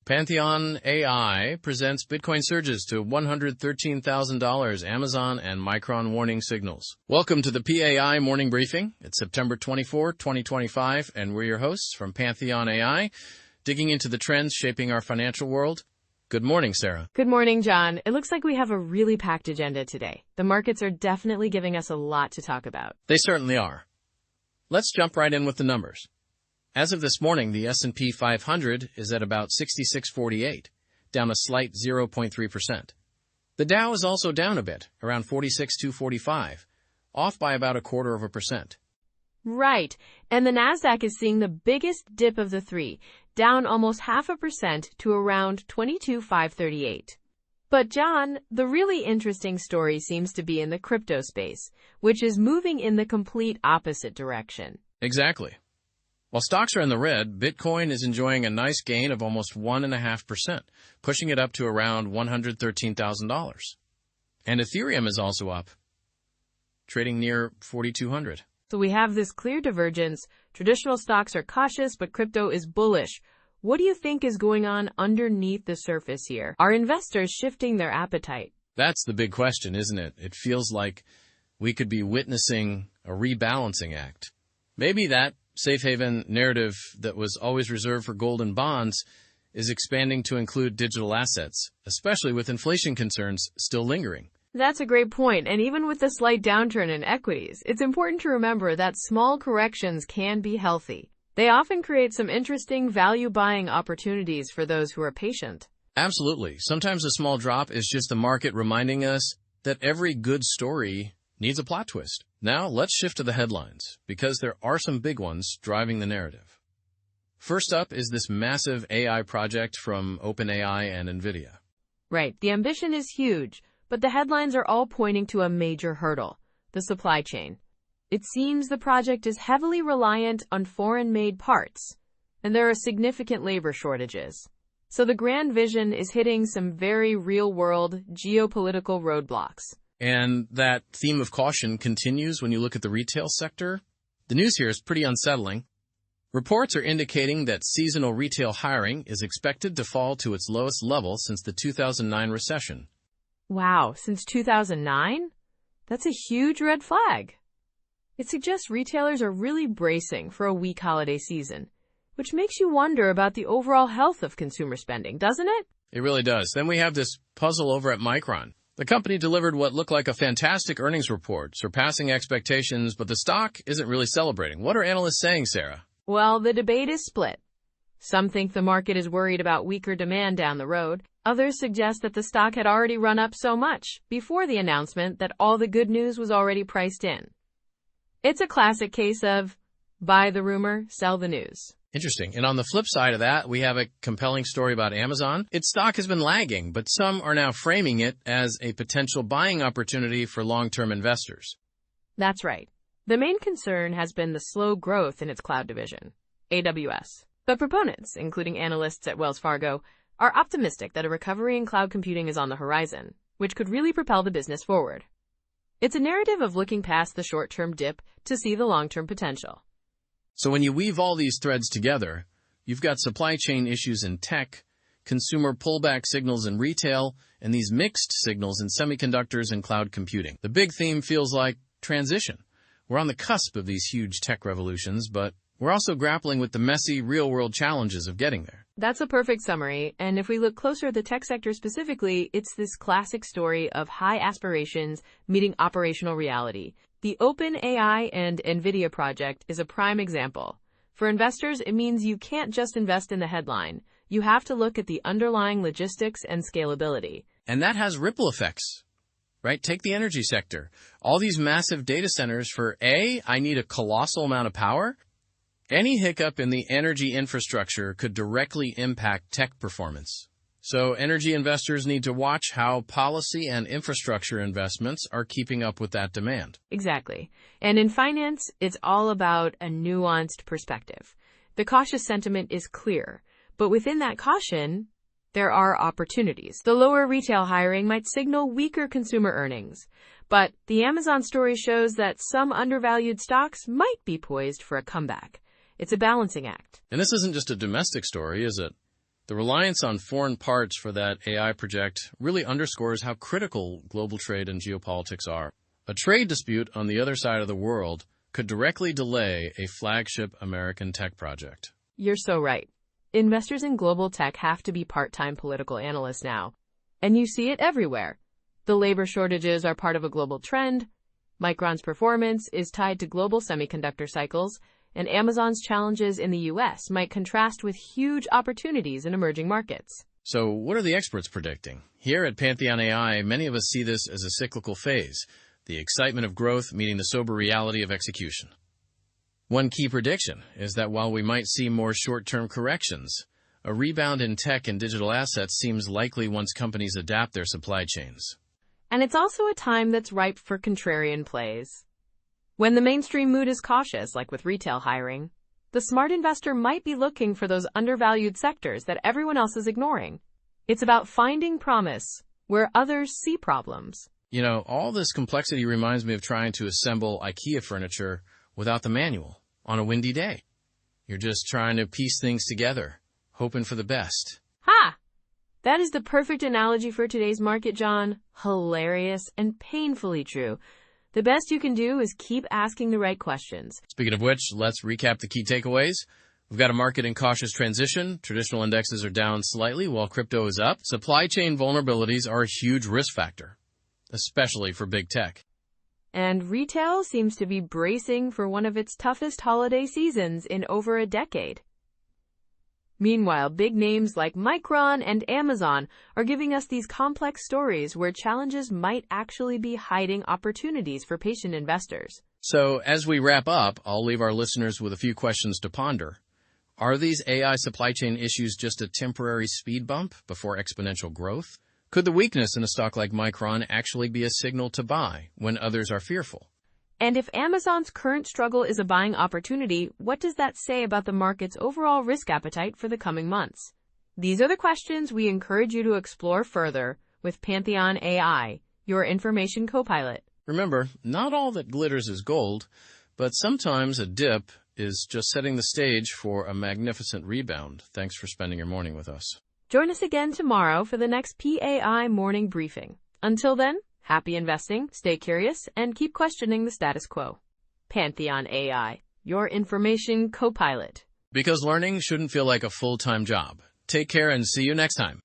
Pantheon AI presents Bitcoin surges to $113,000, Amazon and Micron warning signals. Welcome to the PAI Morning Briefing. It's September 24, 2025, and we're your hosts from Pantheon AI, digging into the trends shaping our financial world. Good morning, Sarah. Good morning, John. It looks like we have a really packed agenda today. The markets are definitely giving us a lot to talk about. They certainly are. Let's jump right in with the numbers. As of this morning, the S&P 500 is at about 6648, down a slight 0.3%. The Dow is also down a bit, around 46,245, off by about 0.25%. Right, and the Nasdaq is seeing the biggest dip of the three, down almost 0.5% to around 22,538. But John, the really interesting story seems to be in the crypto space, which is moving in the complete opposite direction. Exactly. While stocks are in the red, Bitcoin is enjoying a nice gain of almost 1.5%, pushing it up to around $113,000. And Ethereum is also up, trading near 4,200. So we have this clear divergence. Traditional stocks are cautious, but crypto is bullish. What do you think is going on underneath the surface here? Are investors shifting their appetite? That's the big question, isn't it? It feels like we could be witnessing a rebalancing act. Maybe that safe haven narrative that was always reserved for gold and bonds is expanding to include digital assets, especially with inflation concerns still lingering. That's a great point, and even with the slight downturn in equities, it's important to remember that small corrections can be healthy. They often create some interesting value-buying opportunities for those who are patient. Absolutely. Sometimes a small drop is just the market reminding us that every good story needs a plot twist. Now, let's shift to the headlines, because there are some big ones driving the narrative. First up is this massive AI project from OpenAI and Nvidia. Right, the ambition is huge, but the headlines are all pointing to a major hurdle, the supply chain. It seems the project is heavily reliant on foreign-made parts, and there are significant labor shortages. So the grand vision is hitting some very real-world geopolitical roadblocks. And that theme of caution continues when you look at the retail sector. The news here is pretty unsettling. Reports are indicating that seasonal retail hiring is expected to fall to its lowest level since the 2009 recession. Wow, since 2009? That's a huge red flag. It suggests retailers are really bracing for a weak holiday season, which makes you wonder about the overall health of consumer spending, doesn't it? It really does. Then we have this puzzle over at Micron. The company delivered what looked like a fantastic earnings report, surpassing expectations, but the stock isn't really celebrating. What are analysts saying, Sarah? Well, the debate is split. Some think the market is worried about weaker demand down the road. Others suggest that the stock had already run up so much before the announcement that all the good news was already priced in. It's a classic case of buy the rumor, sell the news. Interesting. And on the flip side of that, we have a compelling story about Amazon. Its stock has been lagging, but some are now framing it as a potential buying opportunity for long-term investors. That's right. The main concern has been the slow growth in its cloud division, AWS. But proponents, including analysts at Wells Fargo, are optimistic that a recovery in cloud computing is on the horizon, which could really propel the business forward. It's a narrative of looking past the short-term dip to see the long-term potential. So when you weave all these threads together, you've got supply chain issues in tech, consumer pullback signals in retail, and these mixed signals in semiconductors and cloud computing. The big theme feels like transition. We're on the cusp of these huge tech revolutions, but we're also grappling with the messy, real-world challenges of getting there. That's a perfect summary, and if we look closer at the tech sector specifically, it's this classic story of high aspirations meeting operational reality. The OpenAI and Nvidia project is a prime example. For investors, it means you can't just invest in the headline. You have to look at the underlying logistics and scalability. And that has ripple effects, right? Take the energy sector. All these massive data centers for I need a colossal amount of power. Any hiccup in the energy infrastructure could directly impact tech performance. So energy investors need to watch how policy and infrastructure investments are keeping up with that demand. Exactly. And in finance, it's all about a nuanced perspective. The cautious sentiment is clear, but within that caution, there are opportunities. The lower retail hiring might signal weaker consumer earnings, but the Amazon story shows that some undervalued stocks might be poised for a comeback. It's a balancing act. And this isn't just a domestic story, is it? The reliance on foreign parts for that AI project really underscores how critical global trade and geopolitics are. A trade dispute on the other side of the world could directly delay a flagship American tech project. You're so right. Investors in global tech have to be part-time political analysts now. And you see it everywhere. The labor shortages are part of a global trend. Micron's performance is tied to global semiconductor cycles, and Amazon's challenges in the U.S. might contrast with huge opportunities in emerging markets. So what are the experts predicting? Here at Pantheon AI, many of us see this as a cyclical phase, the excitement of growth meeting the sober reality of execution. One key prediction is that while we might see more short-term corrections, a rebound in tech and digital assets seems likely once companies adapt their supply chains. And it's also a time that's ripe for contrarian plays. When the mainstream mood is cautious, like with retail hiring, the smart investor might be looking for those undervalued sectors that everyone else is ignoring. It's about finding promise where others see problems. You know, all this complexity reminds me of trying to assemble IKEA furniture without the manual on a windy day. You're just trying to piece things together, hoping for the best. Ha! That is the perfect analogy for today's market, John. Hilarious and painfully true. The best you can do is keep asking the right questions. Speaking of which, let's recap the key takeaways. We've got a market in cautious transition. Traditional indexes are down slightly while crypto is up. Supply chain vulnerabilities are a huge risk factor, especially for big tech. And retail seems to be bracing for one of its toughest holiday seasons in over a decade. Meanwhile, big names like Micron and Amazon are giving us these complex stories where challenges might actually be hiding opportunities for patient investors. So, as we wrap up, I'll leave our listeners with a few questions to ponder. Are these AI supply chain issues just a temporary speed bump before exponential growth? Could the weakness in a stock like Micron actually be a signal to buy when others are fearful? And if Amazon's current struggle is a buying opportunity, what does that say about the market's overall risk appetite for the coming months? These are the questions we encourage you to explore further with Pantheon AI, your information co-pilot. Remember, not all that glitters is gold, but sometimes a dip is just setting the stage for a magnificent rebound. Thanks for spending your morning with us. Join us again tomorrow for the next PAI morning briefing. Until then, happy investing, stay curious, and keep questioning the status quo. Pantheon AI, your information co-pilot. Because learning shouldn't feel like a full-time job. Take care and see you next time.